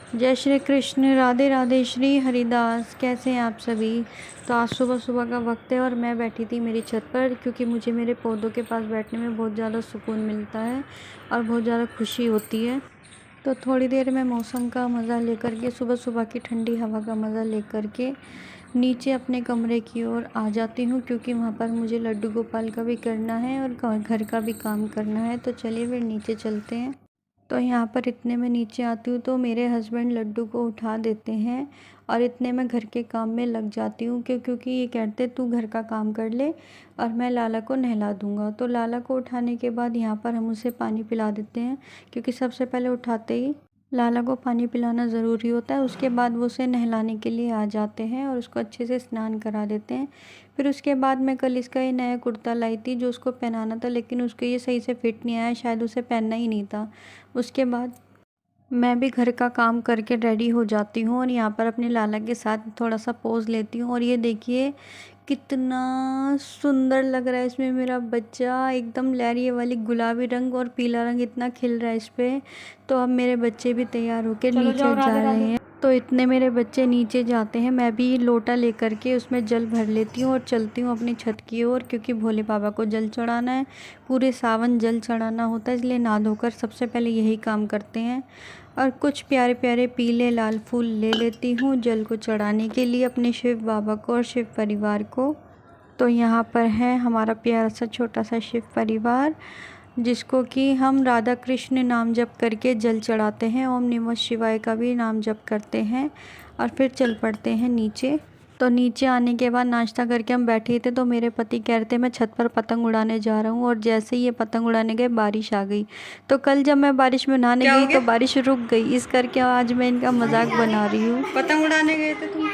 जय श्री कृष्ण, राधे राधे, श्री हरिदास। कैसे हैं आप सभी। तो आज सुबह सुबह का वक्त है और मैं बैठी थी मेरी छत पर, क्योंकि मुझे मेरे पौधों के पास बैठने में बहुत ज़्यादा सुकून मिलता है और बहुत ज़्यादा खुशी होती है। तो थोड़ी देर मैं मौसम का मज़ा लेकर के, सुबह सुबह की ठंडी हवा का मज़ा लेकर के नीचे अपने कमरे की ओर आ जाती हूँ, क्योंकि वहाँ पर मुझे लड्डू गोपाल का भी करना है और घर का भी काम करना है। तो चलिए फिर नीचे चलते हैं। तो यहाँ पर इतने में नीचे आती हूँ तो मेरे हस्बैंड लड्डू को उठा देते हैं और इतने में घर के काम में लग जाती हूँ, क्योंकि ये कहते तू घर का काम कर ले और मैं लाला को नहला दूँगा। तो लाला को उठाने के बाद यहाँ पर हम उसे पानी पिला देते हैं, क्योंकि सबसे पहले उठाते ही लाला को पानी पिलाना ज़रूरी होता है। उसके बाद वो उसे नहलाने के लिए आ जाते हैं और उसको अच्छे से स्नान करा देते हैं। फिर उसके बाद मैं कल इसका ये नया कुर्ता लाई थी जो उसको पहनाना था, लेकिन उसको ये सही से फिट नहीं आया, शायद उसे पहनना ही नहीं था। उसके बाद मैं भी घर का काम करके रेडी हो जाती हूँ और यहाँ पर अपने लाला के साथ थोड़ा सा पोज़ लेती हूँ। और ये देखिए कितना सुंदर लग रहा है इसमें मेरा बच्चा, एकदम लहरिये वाली गुलाबी रंग और पीला रंग इतना खिल रहा है इस पे। तो अब मेरे बच्चे भी तैयार होकर नीचे जा रहे हैं। तो इतने मेरे बच्चे नीचे जाते हैं, मैं भी लोटा लेकर के उसमें जल भर लेती हूँ और चलती हूँ अपनी छत की ओर, क्योंकि भोले बाबा को जल चढ़ाना है। पूरे सावन जल चढ़ाना होता है, इसलिए नहा धोकर सबसे पहले यही काम करते हैं। और कुछ प्यारे प्यारे पीले लाल फूल ले लेती हूँ जल को चढ़ाने के लिए अपने शिव बाबा को और शिव परिवार को। तो यहाँ पर है हमारा प्यारा सा छोटा सा शिव परिवार, जिसको कि हम राधा कृष्ण नाम जप करके जल चढ़ाते हैं, ओम नमः शिवाय का भी नाम जप करते हैं और फिर चल पड़ते हैं नीचे। तो नीचे आने के बाद नाश्ता करके हम बैठे थे, तो मेरे पति कह रहे थे मैं छत पर पतंग उड़ाने जा रहा हूँ, और जैसे ही ये पतंग उड़ाने गए बारिश आ गई। तो कल जब मैं बारिश में नहाने गई तो बारिश रुक गई, इस करके आज मैं इनका मजाक बना रही हूँ। पतंग उड़ाने गए थे तुम?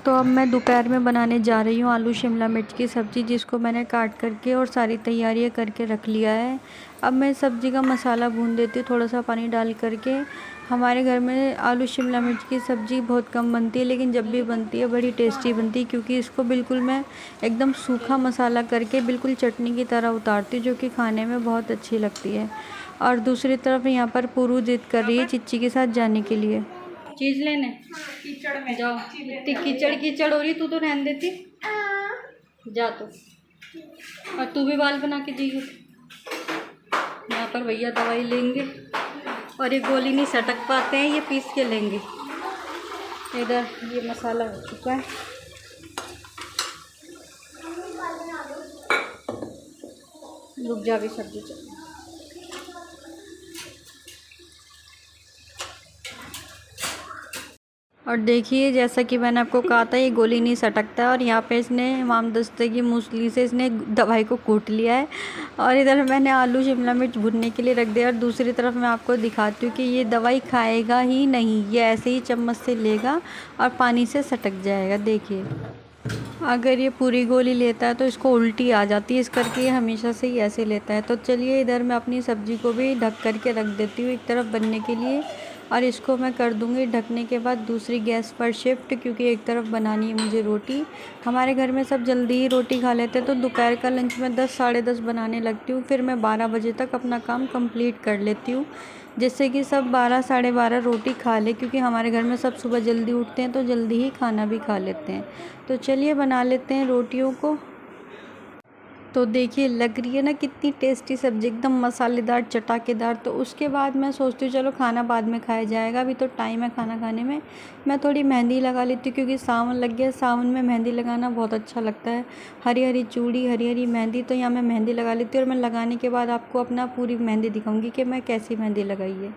तो अब मैं दोपहर में बनाने जा रही हूँ आलू शिमला मिर्च की सब्ज़ी, जिसको मैंने काट करके और सारी तैयारियाँ करके रख लिया है। अब मैं सब्ज़ी का मसाला भून देती हूँ थोड़ा सा पानी डाल करके। हमारे घर में आलू शिमला मिर्च की सब्ज़ी बहुत कम बनती है, लेकिन जब भी बनती है बड़ी टेस्टी बनती है, क्योंकि इसको बिल्कुल मैं एकदम सूखा मसाला करके बिल्कुल चटनी की तरह उतारती हूँ, जो कि खाने में बहुत अच्छी लगती है। और दूसरी तरफ यहाँ पर पुरू जिद कर रही है चिच्ची के साथ जाने के लिए। चीज लेने कीचड़ में जाओ। इतनी कीचड़ कीचड़ हो रही, तू तो रहने देती जा। तो और तू भी बाल बना के जाइए। यहाँ पर भैया दवाई लेंगे और ये गोली नहीं सटक पाते हैं, ये पीस के लेंगे। इधर ये मसाला हो चुका है। रुक जा भी सब्जी चल। और देखिए जैसा कि मैंने आपको कहा था ये गोली नहीं सटकता, और यहाँ पे इसने इमाम दस्ते की मूसली से इसने दवाई को कूट लिया है। और इधर मैंने आलू शिमला मिर्च भुनने के लिए रख दिया, और दूसरी तरफ मैं आपको दिखाती हूँ कि ये दवाई खाएगा ही नहीं, ये ऐसे ही चम्मच से लेगा और पानी से सटक जाएगा। देखिए अगर ये पूरी गोली लेता है तो इसको उल्टी आ जाती है, इस करके ये हमेशा से ही ऐसे लेता है। तो चलिए इधर मैं अपनी सब्ज़ी को भी ढक करके रख देती हूँ एक तरफ बनने के लिए, और इसको मैं कर दूँगी ढकने के बाद दूसरी गैस पर शिफ्ट, क्योंकि एक तरफ बनानी है मुझे रोटी। हमारे घर में सब जल्दी ही रोटी खा लेते हैं, तो दोपहर का लंच मैं 10 साढ़े 10 बनाने लगती हूँ, फिर मैं 12 बजे तक अपना काम कंप्लीट कर लेती हूँ, जिससे कि सब 12 साढ़े 12 रोटी खा ले, क्योंकि हमारे घर में सब सुबह जल्दी उठते हैं तो जल्दी ही खाना भी खा लेते हैं। तो चलिए बना लेते हैं रोटियों को। तो देखिए लग रही है ना कितनी टेस्टी सब्ज़ी, एकदम मसालेदार चटाकेदार। तो उसके बाद मैं सोचती हूँ चलो खाना बाद में खाया जाएगा, अभी तो टाइम है खाना खाने में। मैं थोड़ी मेहंदी लगा लेती हूँ, क्योंकि सावन लग गया। सावन में मेहंदी लगाना बहुत अच्छा लगता है, हरी हरी चूड़ी हरी हरी मेहंदी। तो यहाँ मैं मेहंदी लगा लेती हूँ, और मैं लगाने के बाद आपको अपना पूरी मेहंदी दिखाऊंगी कि मैं कैसी मेहंदी लगाई है।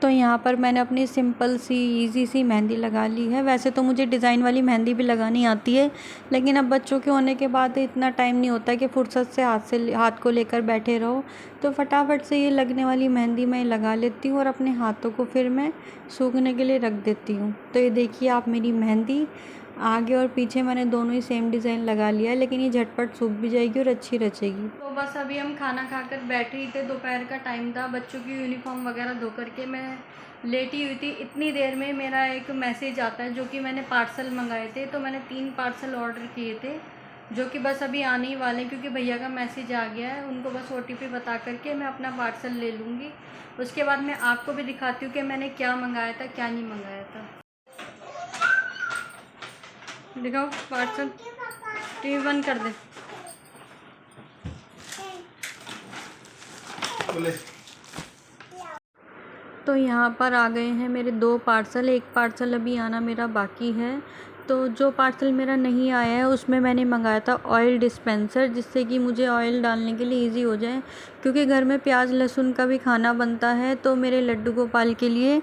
तो यहाँ पर मैंने अपनी सिंपल सी इजी सी मेहंदी लगा ली है। वैसे तो मुझे डिज़ाइन वाली मेहंदी भी लगानी आती है, लेकिन अब बच्चों के होने के बाद इतना टाइम नहीं होता कि फुर्सत से हाथ को लेकर बैठे रहो। तो फटाफट से ये लगने वाली मेहंदी मैं लगा लेती हूँ और अपने हाथों को फिर मैं सूखने के लिए रख देती हूँ। तो ये देखिए आप मेरी मेहंदी आगे और पीछे मैंने दोनों ही सेम डिज़ाइन लगा लिया है, लेकिन ये झटपट सूख भी जाएगी और अच्छी रचेगी। तो बस अभी हम खाना खाकर बैठे ही थे, दोपहर का टाइम था, बच्चों की यूनिफॉर्म वगैरह धो करके मैं लेटी हुई थी। इतनी देर में मेरा एक मैसेज आता है, जो कि मैंने पार्सल मंगाए थे। तो मैंने 3 पार्सल ऑर्डर किए थे, जो कि बस अभी आने ही वाले हैं, क्योंकि भैया का मैसेज आ गया है। उनको बस OTP बता करके मैं अपना पार्सल ले लूँगी। उसके बाद मैं आपको भी दिखाती हूँ कि मैंने क्या मंगाया था, क्या नहीं मंगाया था। दिखाओ पार्सल। टीवी बंद कर दे। तो यहाँ पर आ गए हैं मेरे 2 पार्सल। एक पार्सल अभी आना मेरा बाकी है। तो जो पार्सल मेरा नहीं आया है उसमें मैंने मंगाया था ऑयल डिस्पेंसर, जिससे कि मुझे ऑयल डालने के लिए इजी हो जाए, क्योंकि घर में प्याज लहसुन का भी खाना बनता है। तो मेरे लड्डू गोपाल के लिए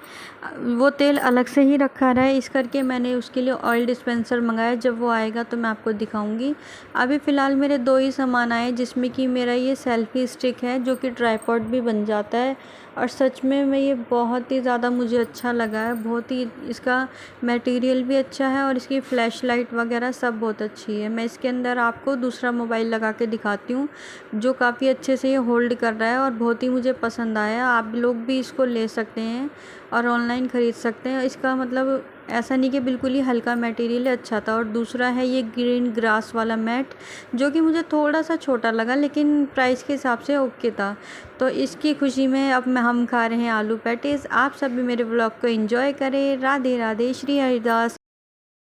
वो तेल अलग से ही रखा रहा है, इस करके मैंने उसके लिए ऑयल डिस्पेंसर मंगाया। जब वो आएगा तो मैं आपको दिखाऊंगी। अभी फ़िलहाल मेरे 2 ही सामान आए, जिसमें कि मेरा ये सेल्फ़ी स्टिक है, जो कि ट्राइपॉड भी बन जाता है। और सच में ये बहुत ही ज़्यादा मुझे अच्छा लगा है। बहुत ही इसका मटेरियल भी अच्छा है और इसकी फ्लैश लाइट वगैरह सब बहुत अच्छी है। मैं इसके अंदर आपको दूसरा मोबाइल लगा के दिखाती हूँ, जो काफ़ी अच्छे से ये होल्ड कर रहा है और बहुत ही मुझे पसंद आया। आप लोग भी इसको ले सकते हैं और ऑनलाइन ख़रीद सकते हैं। इसका मतलब ऐसा नहीं कि बिल्कुल ही हल्का मटेरियल है, अच्छा था। और दूसरा है ये ग्रीन ग्रास वाला मैट, जो कि मुझे थोड़ा सा छोटा लगा, लेकिन प्राइस के हिसाब से ओके था। तो इसकी खुशी में अब हम खा रहे हैं आलू पैटीज़। आप सब भी मेरे ब्लॉग को एंजॉय करें। राधे राधे, श्री हरिदास।